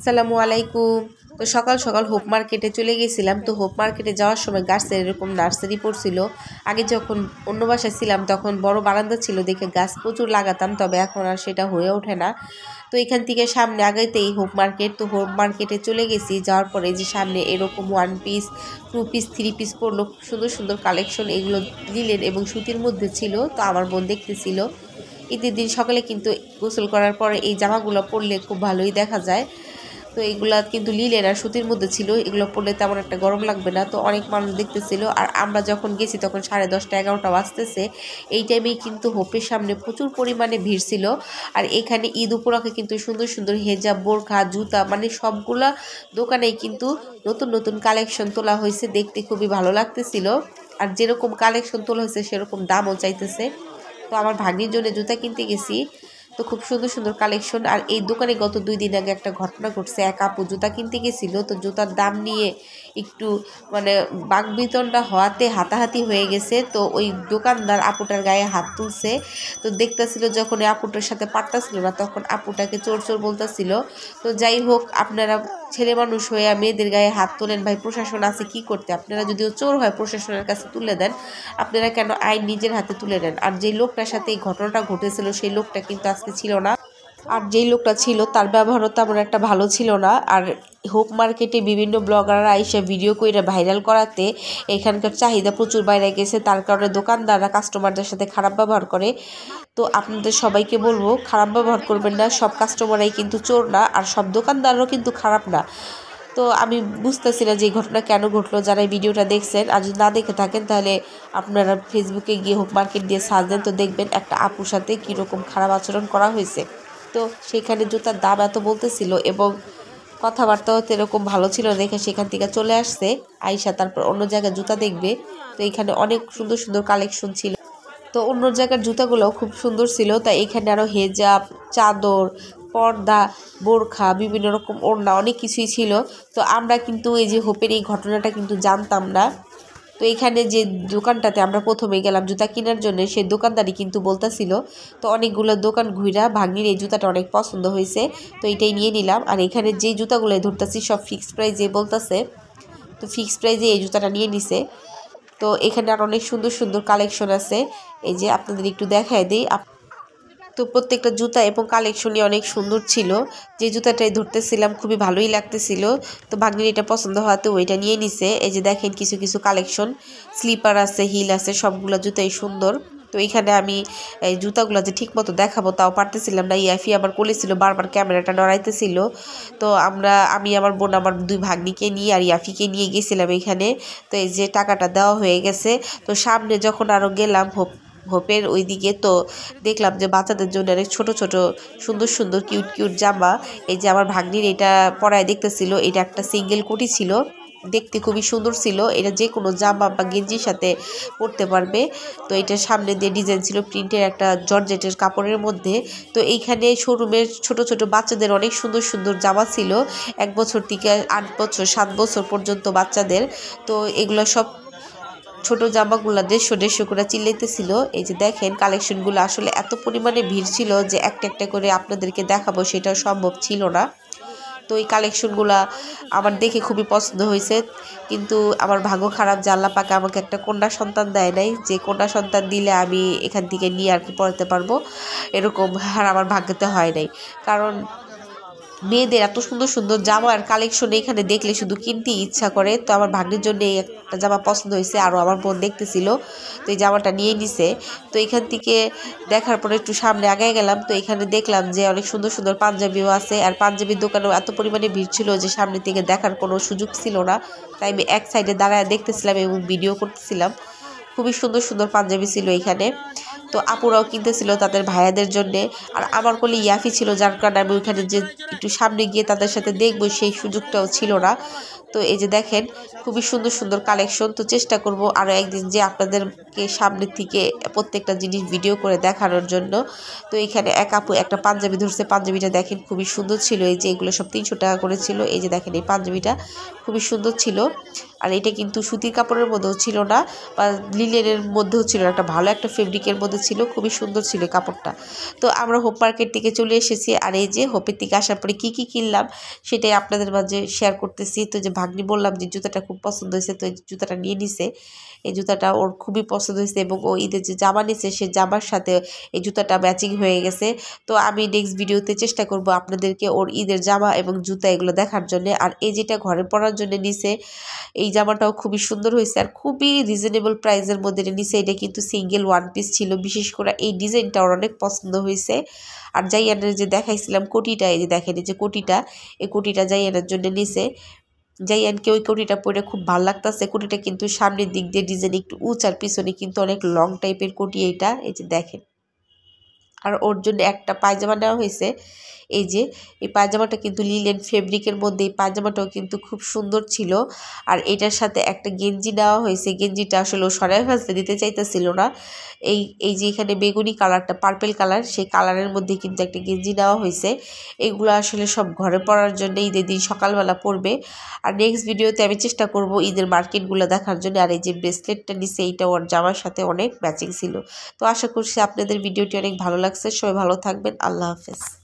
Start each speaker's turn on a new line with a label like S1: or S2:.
S1: আসসালামু আলাইকুম। তো সকাল সকাল হোপ মার্কেটে চলে গেছিলাম। তো হোপ মার্কেটে যাওয়ার সময় গাছের এরকম নার্সারি পড়ছিল। আগে যখন অন্য বাসায় ছিলাম তখন বড় বারান্দা ছিল দেখে গাছ প্রচুর লাগাতাম, তবে এখন আর সেটা হয়ে ওঠে না। তো এখান থেকে সামনে আগাইতেই হোপ মার্কেট। তো হোপ মার্কেটে চলে গেছি, যাওয়ার পরে যে সামনে এরকম 1 পিস 2 পিস 3 পিস পড়লো, সুন্দর সুন্দর কালেকশন, এগুলো লিলেন এবং সুতির মধ্যে ছিল। তো আমার বোন দেখতেছিল। ঈদের দিন সকালে কিন্তু গোসল করার পরে এই জামাগুলো পরলে খুব ভালোই দেখা যায়। তো এগুলা কিন্তু লিলেন আর সুতির মধ্যে ছিল, এগুলো পরলে তেমন একটা গরম লাগবে না। তো অনেক মানুষ দেখতেছিল, আর আমরা যখন গেছি তখন 10:30 11টা বাজতেছে। এই টাইমেই কিন্তু হোপের সামনে প্রচুর পরিমাণে ভিড় ছিল। আর এখানে ঈদ উপলক্ষে কিন্তু সুন্দর সুন্দর হেজাব, বোরখা, জুতা, মানে সবগুলা দোকানেই কিন্তু নতুন নতুন কালেকশন তোলা হয়েছে। দেখতে খুবই ভালো লাগতেছিল, আর যেরকম কালেকশন তোলা হয়েছে সেরকম দামও চাইতেছে। তো আমার ভাগ্নির জন্য জুতা কিনতে গেছি। তো খুব সুন্দর সুন্দর কালেকশন। আর এই দোকানে গত 2 দিন আগে একটা ঘটনা ঘটছে। এক আপু জুতা কিনতে গেছিল, তো জুতার দাম নিয়ে একটু মানে বাকবিতণ্ডা হওয়াতে হাতাহাতি হয়ে গেছে। তো ওই দোকানদার আপুটার গায়ে হাত তুলছে। তো দেখতেছিল যখন এই আপুটার সাথে পারতাছিল না, তখন আপুটাকে চোর চোর বলতেছিল। তো যাই হোক, আপনারা ছেলে মানুষ হয়ে মেয়েদের গায়ে হাত তোলেন ভাই, প্রশাসন আছে কি করতে? আপনারা যদিও চোর হয় প্রশাসনের কাছে তুলে দেন, আপনারা কেন আইন নিজের হাতে তুলে নেন? আর যে লোকটার সাথে এই ঘটনাটা ঘটেছিল সেই লোকটা কিন্তু আজকে ছিল না, আর যেই লোকটা ছিল তার ব্যবহারও তেমন একটা ভালো ছিল না। আর হোপ মার্কেটে বিভিন্ন ব্লগাররা আইসা ভিডিও করে ভাইরাল করাতে এখানকার চাহিদা প্রচুর বাইরে গেছে, তার কারণে দোকানদাররা কাস্টমারদের সাথে খারাপ ব্যবহার করে। তো আপনাদের সবাইকে বলবো, খারাপ ব্যবহার করবেন না। সব কাস্টমারই কিন্তু চোর না, আর সব দোকানদারও কিন্তু খারাপ না। তো আমি বুঝতেছি না যে এই ঘটনা কেন ঘটলো। যারা এই ভিডিওটা দেখছেন আর যদি না দেখে থাকেন তাহলে আপনারা ফেসবুকে গিয়ে হোপ মার্কেট দিয়ে সার্চ দেন, তো দেখবেন একটা আপুর সাথে কীরকম খারাপ আচরণ করা হয়েছে। তো সেখানে জুতার দাম এত বলতেছিল এবং কথাবার্তাও তো এরকম ভালো ছিল দেখে সেখান থেকে চলে আসছে আইসা তারপর অন্য জায়গায় জুতা দেখবে। তো এখানে অনেক সুন্দর সুন্দর কালেকশন ছিল। তো অন্য জায়গার জুতাগুলোও খুব সুন্দর ছিল, তাই এখানে আরও হেজাব, চাদর, পর্দা, বোরখা, বিভিন্ন রকম ওড়না, অনেক কিছুই ছিল। তো আমরা কিন্তু এই যে হোপের এই ঘটনাটা কিন্তু জানতাম না। তো এখানে যে দোকানটাতে আমরা প্রথমে গেলাম জুতা কেনার জন্য, সেই দোকানদারই কিন্তু বলতেছিল। তো অনেকগুলো দোকান ঘুরা ভাগ্নির এই জুতাটা অনেক পছন্দ হয়েছে, তো এটাই নিয়ে নিলাম। আর এখানে যে জুতাগুলো ধরতেছি সব ফিক্সড প্রাইজে বলতেছে, তো ফিক্সড প্রাইজে এই জুতাটা নিয়ে নিছে। তো এখানে আর অনেক সুন্দর সুন্দর কালেকশন আছে, এই যে আপনাদের একটু দেখায় দিই। তো প্রত্যেকটা জুতা এবং কালেকশনই অনেক সুন্দর ছিল। যে জুতাটাই ধরতেছিলাম খুবই ভালোই লাগতেছিল। তো ভাগ্নির এটা পছন্দ হওয়াতে ওইটা নিয়ে নিছে। এই যে দেখেন কিছু কিছু কালেকশন, স্লিপার আছে, হিল আছে, সবগুলো জুতাই সুন্দর। তো এখানে আমি এই জুতাগুলো যে ঠিক মতো দেখাবো তাও পারতেছিলাম না, ইয়াফি আবার বলেছিল, বারবার ক্যামেরাটা নড়াইতেছিল। তো আমি আমার বোন আমার 2 ভাগ্নিকে নিয়ে আর ইয়াফিকে নিয়ে গেছিলাম এখানে। তো এই যে টাকাটা দেওয়া হয়ে গেছে। তো সামনে যখন আরও গেলাম হোপের ওইদিকে, তো দেখলাম যে বাচ্চাদের জন্য অনেক ছোট ছোট সুন্দর সুন্দর কিউট কিউট জামা। এই যে আমার ভাগ্নির এটা পরায় দেখতেছিল, এটা একটা সিঙ্গেল কোটি ছিল, দেখতে খুবই সুন্দর ছিল। এটা যে কোনো জামা বা গেঞ্জির সাথে পরতে পারবে। তো এটার সামনে দিয়ে ডিজাইন ছিল প্রিন্টের একটা জর্জেটের কাপড়ের মধ্যে। তো এইখানে শোরুমের ছোট ছোট বাচ্চাদের অনেক সুন্দর সুন্দর জামা ছিল, 1 বছর থেকে 8 বছর 7 বছর পর্যন্ত বাচ্চাদের। তো এগুলো সব ছোট জামাগুলো 150 করে চিল্লাইতেছিল। এই যে দেখেন কালেকশনগুলো, আসলে এত পরিমাণে ভিড় ছিল যে একটা একটা করে আপনাদেরকে দেখাবো সেটা সম্ভব ছিল না। তো এই কালেকশনগুলো আমার দেখে খুবই পছন্দ হয়েছে, কিন্তু আমার ভাগ্য খারাপ যে আল্লাহ পাক আমাকে একটা কন্যা সন্তান দেয় নাই, যে কন্যা সন্তান দিলে আমি এখান থেকে নিয়ে আর কি পড়াতে পারবো, এরকম আর আমার ভাগ্যতে হয় নাই। কারণ মেয়েদের এত সুন্দর সুন্দর জামার কালেকশন এখানে দেখলে শুধু কিনতেই ইচ্ছা করে। তো আমার ভাগ্নির জন্য এই একটা জামা পছন্দ হয়েছে, আরও আমার বোন দেখতেছিল, তো এই জামাটা নিয়ে নিছে। তো এখান থেকে দেখার পরে একটু সামনে আগায় গেলাম। তো এখানে দেখলাম যে অনেক সুন্দর সুন্দর পাঞ্জাবিও আছে, আর পাঞ্জাবির দোকানেও এত পরিমাণে ভিড় ছিল যে সামনে থেকে দেখার কোনো সুযোগ ছিল না। তাই আমি এক সাইডে দাঁড়ায় দেখতেছিলাম এবং ভিডিও করতেছিলাম। খুবই সুন্দর সুন্দর পাঞ্জাবি ছিল এখানে। তো আপুরাও কিনতেছিল তাদের ভাইয়াদের জন্যে, আর আমার কোলে ইয়াফি ছিল, যার কারণে আমি ওইখানে যে একটু সামনে গিয়ে তাদের সাথে দেখবো সেই সুযোগটাও ছিল না। তো এই যে দেখেন খুবই সুন্দর সুন্দর কালেকশন। তো চেষ্টা করব আরও একদিন যে আপনাদেরকে সামনের থেকে প্রত্যেকটা জিনিস ভিডিও করে দেখানোর জন্য। তো এখানে এক আপু একটা পাঞ্জাবি ধরছে, পাঞ্জাবিটা দেখেন খুবই সুন্দর ছিল। এই যে এগুলো সব 300 টাকা করে ছিল। এই যে দেখেন এই পাঞ্জাবিটা খুবই সুন্দর ছিল। আর এটা কিন্তু সুতির কাপড়ের মধ্যেও ছিল না বা লিলেনের মধ্যেও ছিল না, একটা ভালো একটা ফেব্রিকের মধ্যে ছিল, খুবই সুন্দর ছিল কাপড়টা। তো আমরা হোপ মার্কেট থেকে চলে এসেছি। আর এই যে হোপের থেকে আসার পরে কী কী কিনলাম সেটাই আপনাদের মাঝে শেয়ার করতেছি। তো যে ভাগ্নি বললাম যে জুতাটা খুব পছন্দ হয়েছে, তো এই জুতাটা নিয়ে নিছে। এই জুতাটা ওর খুবই পছন্দ হয়েছে এবং ও ঈদের যে জামা নিছে সে জামার সাথে এই জুতাটা ম্যাচিং হয়ে গেছে। তো আমি নেক্সট ভিডিওতে চেষ্টা করব আপনাদেরকে ওর ঈদের জামা এবং জুতা এগুলো দেখার জন্য। আর এই যেটা ঘরে পরার জন্য নিছে এই জামাটাও খুবই সুন্দর হয়েছে আর খুবই রিজনেবল প্রাইসের মধ্যে নিছে। এটা কিন্তু সিঙ্গেল ওয়ান পিস ছিল, বিশেষ করে এই ডিজাইনটা ওর অনেক পছন্দ হয়েছে। আর জাইয়ানের যে দেখাইছিলাম কোটিটা, এই যে দেখেন এই যে কোটিটা, এই কোটিটা জাইয়ানের জন্য নিছে। জাইয়ানকে ওই কোটিটা পরে খুব ভালো লাগতেছে। কোটিটা কিন্তু সামনের দিক দিয়ে ডিজাইন একটু উঁচার, পিছনে কিন্তু অনেক লং টাইপের কোটি এইটা, এই যে দেখেন। আর ওর জন্য একটা পায়জামা নেওয়া হয়েছে। এই যে এই পায়জামাটা কিন্তু লিলেন ফেব্রিকের মধ্যে, এই পায়জামাটাও কিন্তু খুব সুন্দর ছিল। আর এটার সাথে একটা গেঞ্জি নেওয়া হয়েছে। গেঞ্জিটা আসলে ও সরাই ফেলতে দিতে চাইতেছিল না। এই যে এখানে বেগুনি কালারটা, পার্পেল কালার, সেই কালারের মধ্যে কিন্তু একটা গেঞ্জি নেওয়া হয়েছে। এগুলো আসলে সব ঘরে পরার জন্য ঈদের দিন সকালবেলা পরবে। আর নেক্সট ভিডিওতে আমি চেষ্টা করব ঈদের মার্কেটগুলো দেখার জন্য। আর এই যে ব্রেসলেটটা নিচ্ছে এইটা ওর জামার সাথে অনেক ম্যাচিং ছিল। তো আশা করছি আপনাদের ভিডিওটি অনেক ভালো লাগছে। সবাই ভালো থাকবেন। আল্লাহ হাফেজ।